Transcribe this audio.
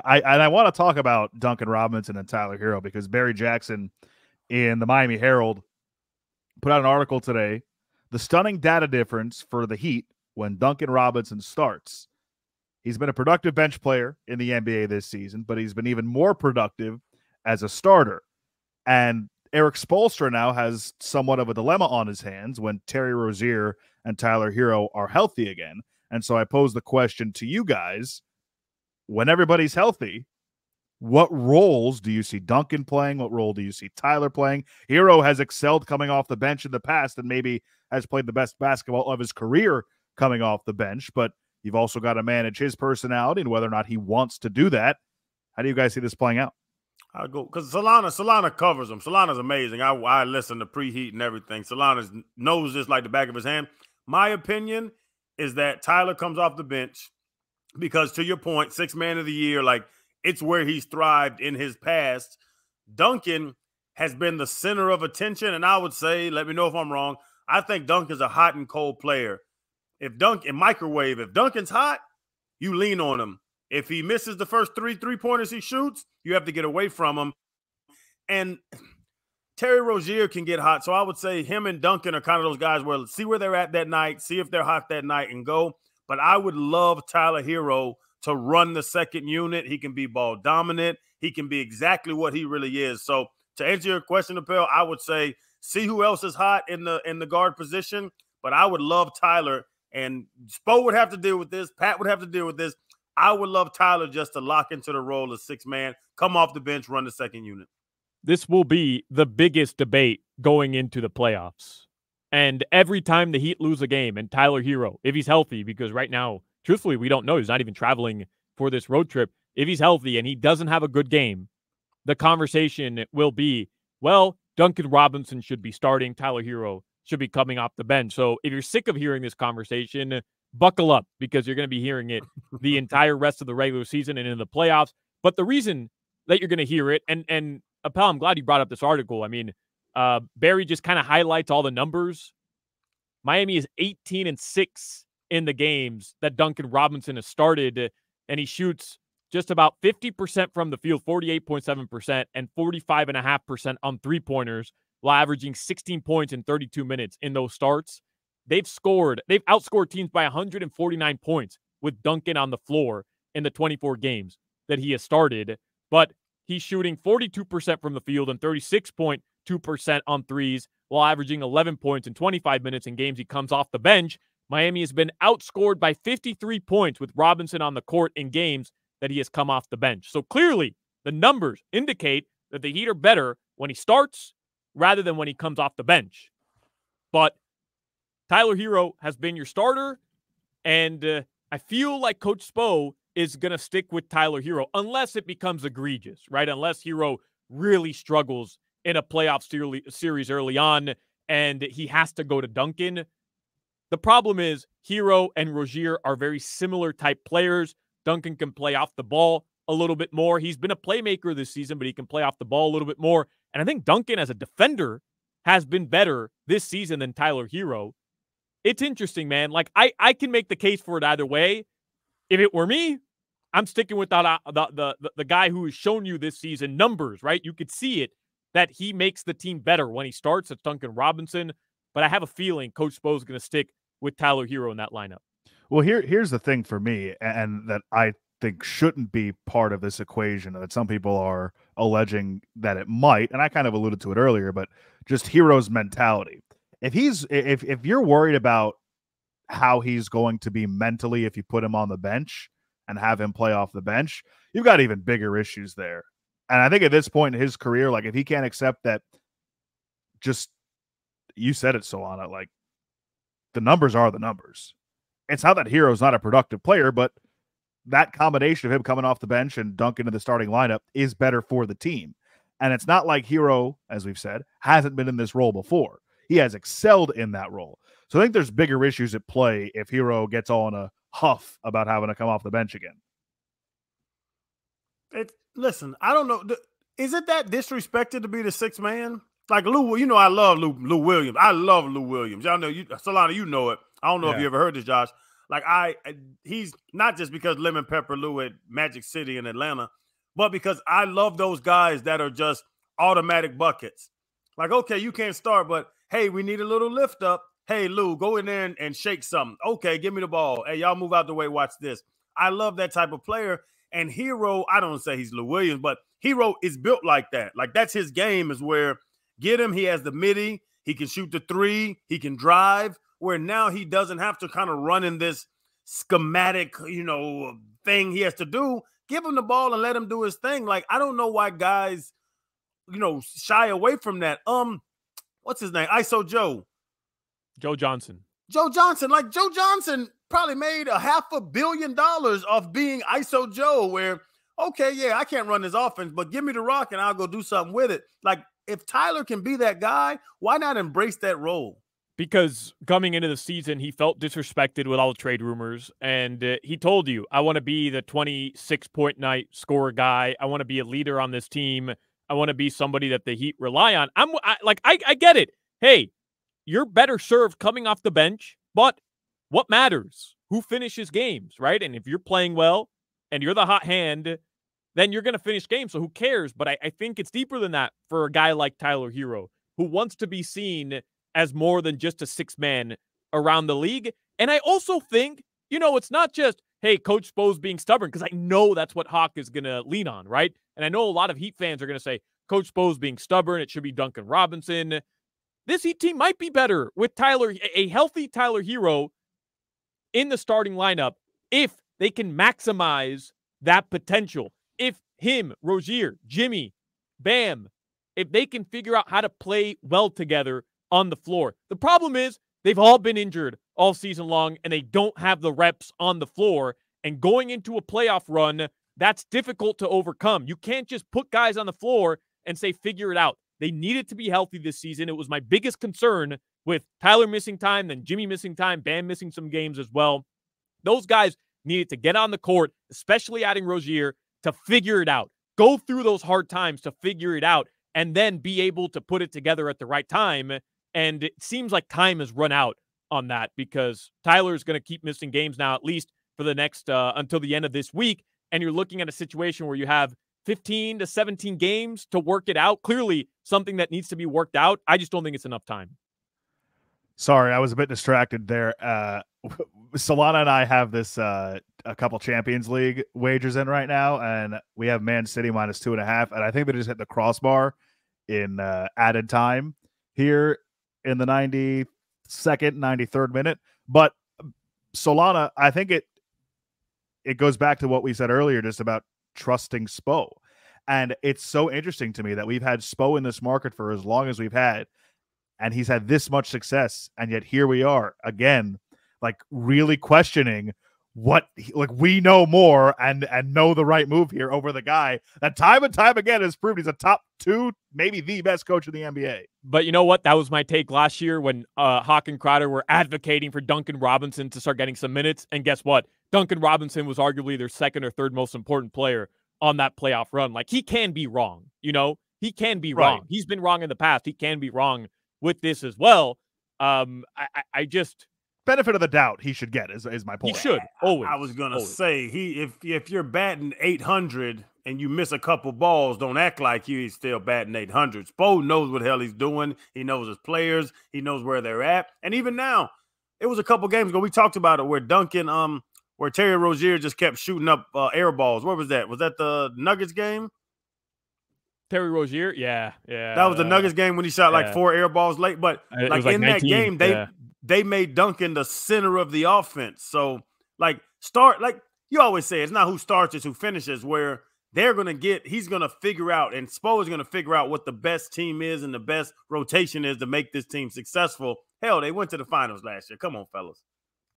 I want to talk about Duncan Robinson and Tyler Herro because Barry Jackson in the Miami Herald put out an article today. The stunning data difference for the Heat when Duncan Robinson starts. He's been a productive bench player in the NBA this season, but he's been even more productive as a starter. And Eric Spoelstra now has somewhat of a dilemma on his hands when Terry Rozier and Tyler Herro are healthy again. And so I pose the question to you guys, when everybody's healthy, what roles do you see Duncan playing? What role do you see Tyler playing? Herro has excelled coming off the bench in the past and maybe has played the best basketball of his career coming off the bench, but you've also got to manage his personality and whether or not he wants to do that. How do you guys see this playing out? I go because Solana covers him. Solana's amazing. I listen to preheat and everything. Solana knows this like the back of his hand. My opinion is that Tyler comes off the bench because, to your point, 6th man of the year, like it's where he's thrived in his past. Duncan has been the center of attention, and I would say, let me know if I'm wrong, I think Duncan's a hot and cold player. If Duncan's hot, you lean on him. If he misses the first three-pointers he shoots, you have to get away from him. And Terry Rozier can get hot. So I would say him and Duncan are kind of those guys where see where they're at that night, see if they're hot that night and go. But I would love Tyler Herro to run the second unit. He can be ball dominant. He can be exactly what he really is. So to answer your question, Appel, I would say see who else is hot in the guard position. But I would love Tyler, and Spo would have to deal with this. Pat would have to deal with this. I would love Tyler just to lock into the role of 6th man, come off the bench, run the second unit. This will be the biggest debate going into the playoffs. And every time the Heat lose a game, and Tyler Herro, if he's healthy, because right now, truthfully, we don't know. He's not even traveling for this road trip. If he's healthy and he doesn't have a good game, the conversation will be, well, Duncan Robinson should be starting. Tyler Herro should be coming off the bench. So if you're sick of hearing this conversation, buckle up because you're going to be hearing it the entire rest of the regular season and in the playoffs. But the reason that you're going to hear it, and Appel, I'm glad you brought up this article. I mean, Barry just kind of highlights all the numbers. Miami is 18-6 in the games that Duncan Robinson has started, and he shoots just about 50% from the field, 48.7%, and 45.5% on three-pointers, while averaging 16 points in 32 minutes in those starts. They've outscored teams by 149 points with Duncan on the floor in the 24 games that he has started. But he's shooting 42% from the field and 36.2% on threes while averaging 11 points in 25 minutes in games he comes off the bench. Miami has been outscored by 53 points with Robinson on the court in games that he has come off the bench. So clearly, the numbers indicate that the Heat are better when he starts rather than when he comes off the bench. But Tyler Herro has been your starter, and I feel like Coach Spo is going to stick with Tyler Herro unless it becomes egregious, right? Unless Herro really struggles in a playoff series early on and he has to go to Duncan. The problem is Herro and Rozier are very similar type players. Duncan can play off the ball a little bit more. He's been a playmaker this season, but he can play off the ball a little bit more. And I think Duncan as a defender has been better this season than Tyler Herro. It's interesting, man. Like, I can make the case for it either way. If it were me, I'm sticking with the guy who has shown you this season numbers, right? You could see it, that he makes the team better when he starts. It's Duncan Robinson. But I have a feeling Coach Spo is going to stick with Tyler Herro in that lineup. Well, here's the thing for me, and that I think shouldn't be part of this equation, that some people are alleging that it might, and I kind of alluded to it earlier, but just Herro's mentality. If you're worried about how he's going to be mentally if you put him on the bench and have him play off the bench, you've got even bigger issues there. And I think at this point in his career, like if he can't accept that, just you said it, Solana, like the numbers are the numbers. It's not that Herro's not a productive player, but that combination of him coming off the bench and Duncan in the starting lineup is better for the team. And it's not like Herro, as we've said, hasn't been in this role before. He has excelled in that role. So I think there's bigger issues at play if Herro gets all in a huff about having to come off the bench again. Listen, I don't know. Is it that disrespected to be the 6th man? Like Lou, you know, I love Lou Williams. I love Lou Williams. Y'all know, Solana, you know it. I don't know if you ever heard this, Josh. Like he's not just because Lemon Pepper Lou at Magic City in Atlanta, but because I love those guys that are just automatic buckets. Like, okay, you can't start, but hey, we need a little lift up. Hey, Lou, go in there and shake something. Okay, give me the ball. Hey, y'all move out the way. Watch this. I love that type of player. And Herro, I don't say he's Lou Williams, but Herro is built like that. Like, that's his game, is where get him. He has the midi. He can shoot the three. He can drive, where now he doesn't have to kind of run in this schematic, thing he has to do. Give him the ball and let him do his thing. Like, I don't know why guys, shy away from that. What's his name? ISO Joe. Joe Johnson. Joe Johnson. Like, Joe Johnson probably made $500 million off being ISO Joe, where, okay, yeah, I can't run this offense, but give me the rock and I'll go do something with it. Like, if Tyler can be that guy, why not embrace that role? Because coming into the season, he felt disrespected with all the trade rumors. And he told you, I want to be the 26-point night scorer guy. I want to be a leader on this team. I want to be somebody that the Heat rely on. I get it. Hey, you're better served coming off the bench, but what matters? Who finishes games, right? And if you're playing well and you're the hot hand, then you're going to finish games. So who cares? But I think it's deeper than that for a guy like Tyler Herro, who wants to be seen as more than just a six-man around the league. And I also think, it's not just, hey, Coach Spo's being stubborn, because I know that's what Hawk is going to lean on, right? And I know a lot of Heat fans are going to say, Coach Spo's being stubborn. It should be Duncan Robinson. This Heat team might be better with a healthy Tyler Herro in the starting lineup if they can maximize that potential. If him, Rozier, Jimmy, Bam, if they can figure out how to play well together on the floor. The problem is they've all been injured all season long, and they don't have the reps on the floor. And going into a playoff run, that's difficult to overcome. You can't just put guys on the floor and say, figure it out. They needed to be healthy this season. It was my biggest concern with Tyler missing time, then Jimmy missing time, Bam missing some games as well. Those guys needed to get on the court, especially adding Rozier, to figure it out. Go through those hard times to figure it out, and then be able to put it together at the right time. And it seems like time has run out on that, because Tyler's going to keep missing games now, at least for the next until the end of this week. And you're looking at a situation where you have 15 to 17 games to work it out. Clearly something that needs to be worked out. I just don't think it's enough time. Sorry, I was a bit distracted there. Solana and I have this a couple Champions League wagers in right now, and we have Man City -2.5, and I think they just hit the crossbar in added time here in the 92nd, 93rd minute. But Solana, I think it goes back to what we said earlier, just about trusting Spo. And it's so interesting to me that we've had Spo in this market for as long as we've had, and he's had this much success, and yet here we are again, like really questioning what, like, we know more and know the right move here over the guy that time and time again has proved he's a top 2, maybe the best coach in the NBA. But you know what? That was my take last year when Hawk and Crowder were advocating for Duncan Robinson to start getting some minutes. And guess what? Duncan Robinson was arguably their second or third most important player on that playoff run. Like, he can be wrong, he can be wrong. Right. He's been wrong in the past. He can be wrong with this as well. I just, benefit of the doubt he should get is my point. He should always. I was gonna say, if you're batting 800 and you miss a couple balls, don't act like you're still batting 800. Spo knows what the hell he's doing. He knows his players. He knows where they're at. And even now, it was a couple games ago we talked about it where Duncan, where Terry Rozier just kept shooting up air balls. Where was that? Was that the Nuggets game? Terry Rozier, yeah. That was the Nuggets game when he shot like 4 air balls late. But like in 19, that game, they made Duncan the center of the offense. So you always say, it's not who starts, it's who finishes, where he's going to figure out, and Spo is going to figure out what the best team is and the best rotation is to make this team successful. Hell, they went to the finals last year. Come on, fellas.